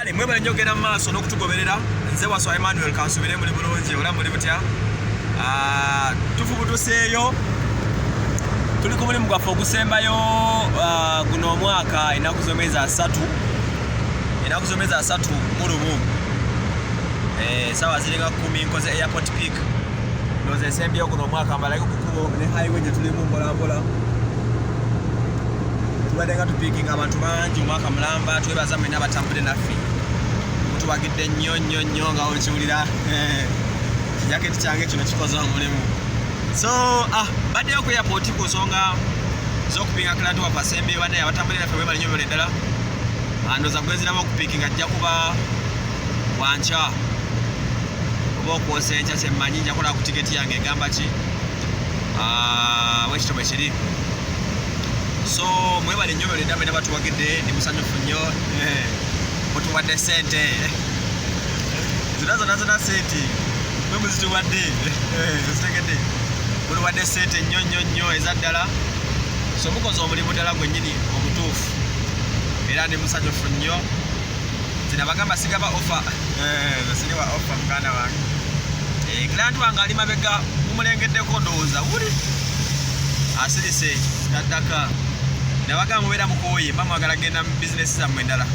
Kale mwebale njogera mu maaso n'okutugoberera nze Waswa Emmanuel kansubire muli bulungi ola muli butya. Tufubutuseeyo tuli ku mulimu gwaffe ogusembayo guno omwaka ennaku z'omwezi asatu mu lumu. Sawa ziringa 10 nkoze airport peak ndoze ensembyeyo guno omwaka mbalayo ku kkubo ne highway gye tulimu mpolampola. Tubadde nga tupiikinga abantu bangi omwaka mulamba, twebaza mwenna abatambudde naffe mutubagidde nnyo nga olikiwulira jaketi kyange kino kikoze omulimu. So baddeyo ku airport ku nsonga z'okupinga client waffe asembeyo badde abatambudde naffe mwebale nnyo ddala. Ndoza gweziramu okupiikinga ajja kuba wankya oba okwosa enkya kyemmanyi nja kola ku tiketi yange egamba ki bwekito bwe kiri. So mwebale nnyo ddala mwena batuwagidde ndi musanyufu nnyo mutuwadde sente zona sente mwe muzituwadde zitegedde mutuwadde sente nnyo eza ddala. So mukoze omulimu ddala gwennyini omutuufu era ndi musanyufu nnyo. Zina bagamba sigaba offer sigaba offer muganda wange client wange ali mabega mumulengeddeko ndowooza wuli asirise taddaka nabagamba mubeera mukooye mba mwagala genda mu bizinesi zammwe endala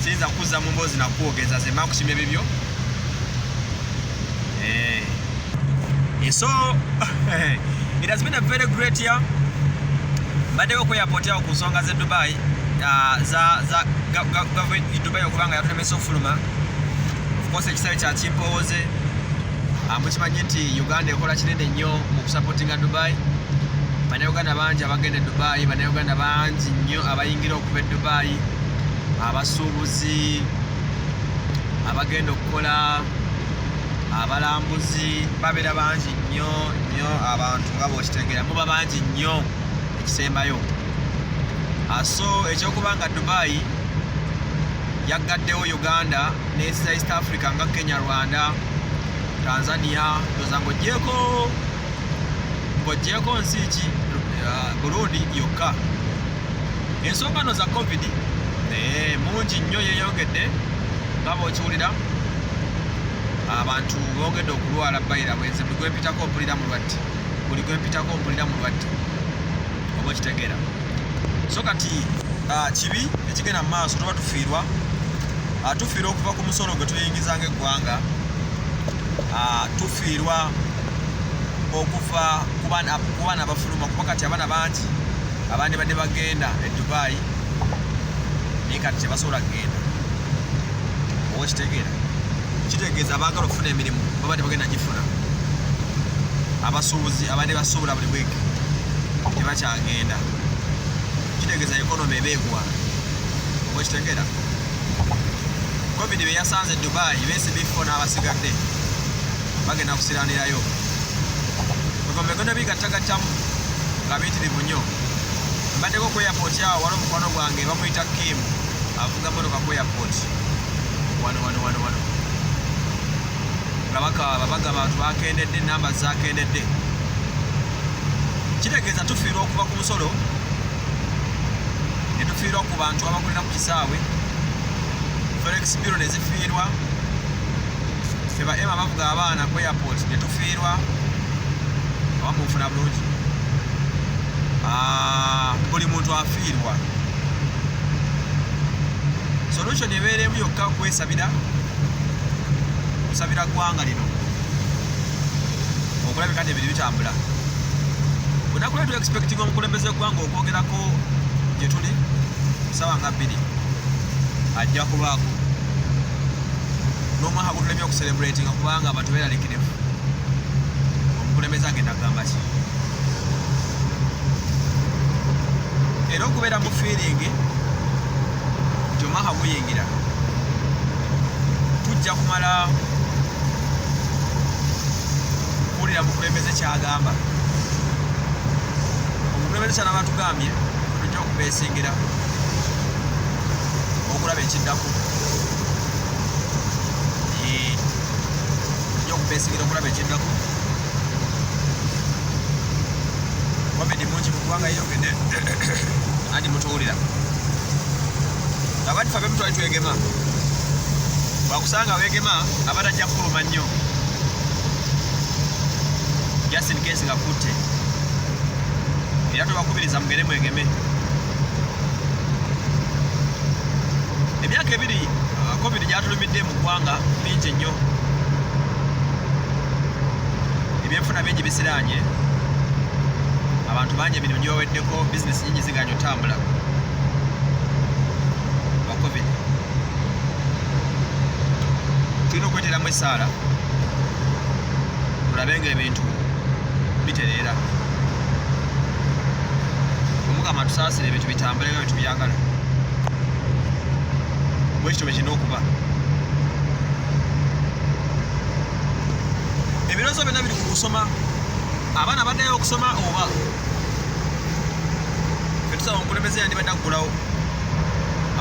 siyinza kukuzza mu mboozi nakuwogeza ze mba nkusimya bibyo. So it has been a very great year. Mbaddewo ku airport yawo ku nsonga ze Dubai za government Dubai okubanga yatulemesa okufuluma. Of course ekisaawe kya kimpooze mukimanyi nti Uganda ekola kinene nnyo mu kusupportinga Dubai. Bannayuganda bangi abagenda Dubai, bannayuganda bangi nnyo abayingira okuva e Dubai, abasuubuzi abagenda okukola, abalambuzi babeera bangi nnyo abantu nga bw'okitegeera muba bangi nnyo ekisembayo. So ekyokubanga Dubai yaggaddewo Uganda n'ensi za East Africa nga Kenya, Rwanda, Tanzania ndoza ng'oggyeko nsi ki Burundi yokka. Ensonga no za COVID mungi nnyo yeeyongedde nga bw'okiwulira. Abantu bongedde okulwala bayira bwenze buli gwempitako mpulira mulwadde oba okitegeera. So kati kibi ekigenda mu maaso tuba tufiirwa okuva ku musolo gwe tuyingiza ng'eggwanga, tufiirwa okuva ku baana abafuluma kuba kati abaana bangi abandi badde bagenda e Dubai naye kati tebasobola kgenda oba kitegeera. Kitegeeza abaagala okufuna emirimu baba tebagenda gifuna. Abasuubuzi abadde basuubula buli bweke tebakyagenda. Kitegeeza economy ebeegwa oba kitegeera. COVID bye yasanze Dubai beesibifo n'abasigadde bagenda kusiranirayo. Ebigondo bigattagattamu nga biyitirivu nnyo. Mbaddeko ku airport yawo waliwo mukwano gwange bamuyita Kim avuga motoka ku airport wano nga bakaaba bagamba abantu bakendedde namba zakendedde. Kitegeeza tufiirwa okuva ku musolo ne tufiirwa ku bantu abakulira ku kisaawe, forex bureau ne zifiirwa, ffe ba ema bavuga abaana ku airport ne tufiirwa. Wamufuna bulungi buli muntu afiirwa. Solution ebeeremu yokka kusabira ggwanga lino okulabika nti ebintu bitambula. Bunakulee tu expecting omukulembeze ggwanga okwogerako gye tuli ssaawa nga 2 ajja kubaako n'omwaka gutulemye okucelebratinga kubanga abantu beeralikirivu. Omukulembeze agenda kugamba ki? Era okubeera mu feeling nti omwaka guyingira tujja kumala kuwulira mukulembeze kyagamba. Omukulembeze kyana batugambye tujja okubeesingira okulaba ekiddako. Tujja okubeesingira okulaba ekiddako. COVID mungi mu ggwanga yeyongedde andi mutuwulira. Abandi ffe ab'emu twali twegema bakusanga weegema abatajja kuluma nnyo just in case nga kutte era tubakubiriza mugere mwegeme. Emyaka ebiri covid gyatulumidde mu ggwanga mingi nnyo, ebyenfuna bingi bisiraanye, abantu bangi emirimu gyebaweddeko, bizinesi nyingi ziganye otambula lwa covid. Tulina okweteeramu essaala tulabe nga ebintu bitereera, omukama tusaasire ebintu bitambule nga bintu byagala, bwekityo bwe kirina okuba. Ebirowoozo byonna biri ku kusoma. Abaana baddayo okusoma oba fe tusaba omukulembeze yandibadde agulawo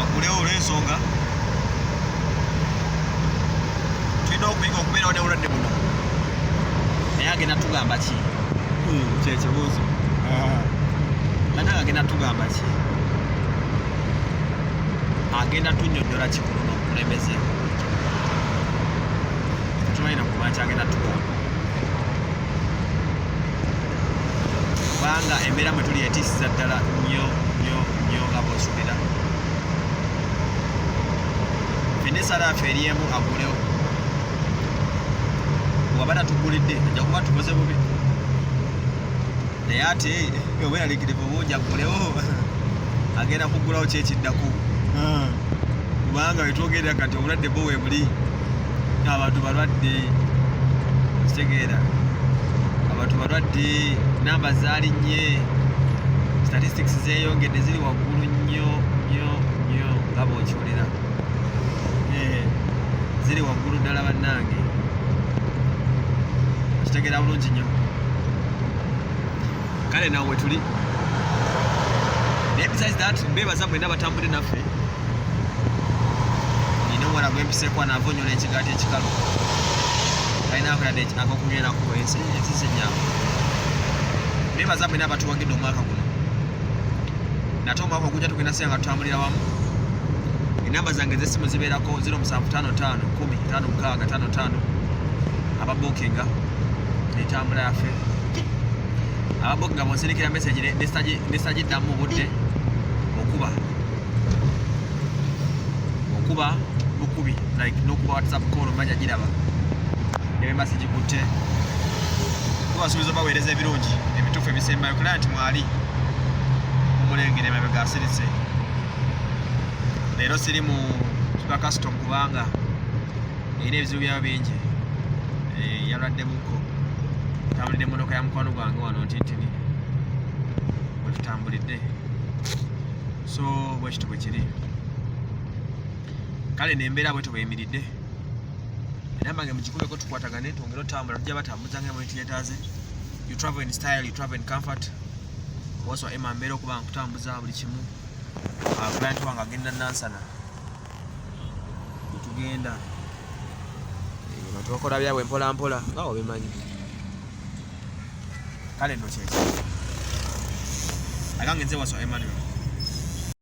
agulewo olw'ensonga tulina okuyiga okubeerawo n'obulwadde buno, naye agenda tugamba ki? Kyekibuuzo. Bannange agenda tugamba ki? Agenda tunnyonnyola ki ku luno omukulembeze? Tumalina kumanya kyagenda tugamba, kubanga embeera mwe tuli etiisiza ddala nnyo nnyo nnyo nga bw'osuubira. Fenna essaala yaffe eryemu agulewo, waba tatugulidde ajja kuba tukoze bubi, naye ate obweraliikirivu bungi agulewo agenda kugulawo kyekiddako, kubanga wetwogerera kati obulwadde bwo we buli, abantu balwadde, okitegeera, abantu balwadde, namba zaalinnye, statistics zeeyongedde ziri waggulu nnyo nnyo nnyo nga bw'okiwulira, ziri waggulu ddala bannange, okitegeera bulungi nnyo. Kale nawe we tuli, naye besides that mbeebaza mwenna batambudde naffe. Nina omuwala gwempiseeko anaavonyola ekigaati ekikalu, talinaako yadde akokunywerako ensi ennyaamu. Mbeebaza mwenna abatuwagidde omwaka guno, nate omwaka ogujja tugenda sanga tutambulira wamu. Enamba zange ez'essimu zibeerako 0755 10 5655 ababuukinga entambula yaffe. Ababuukinga bonsindikira message nesitagiddamu mu budde okuba bukubi, like n'okuba WhatsApp call omanya giraba ne message gikutte. Tubasuubiza baweereza ebirungi ebituufu ebisembayo, kulaba nti mwali mumulengere emabega asirise. Leero siri mu kipa custom kubanga erina ebizibu byayo bingi, yalwaddemuko. Tambulidde emmotoka ya mukwano gwange wano ntintini we tutambulidde, so bwekityo bwe kiri. Kale nembeera bwetyo bweyimiridde, enamba nge mugikubeko tukwatagane twongere otambula, tujja batambuza ng'emuntu yeetaaze. You travel in style, you travel in comfort. Waso ema mbeera okuba nkutambuza buli kimu. Client wange agenda Nansana, tugenda tukola byabwe mpola mpola nga obimanyi. Kale nno kyeki agange nze Waso Emmanuel.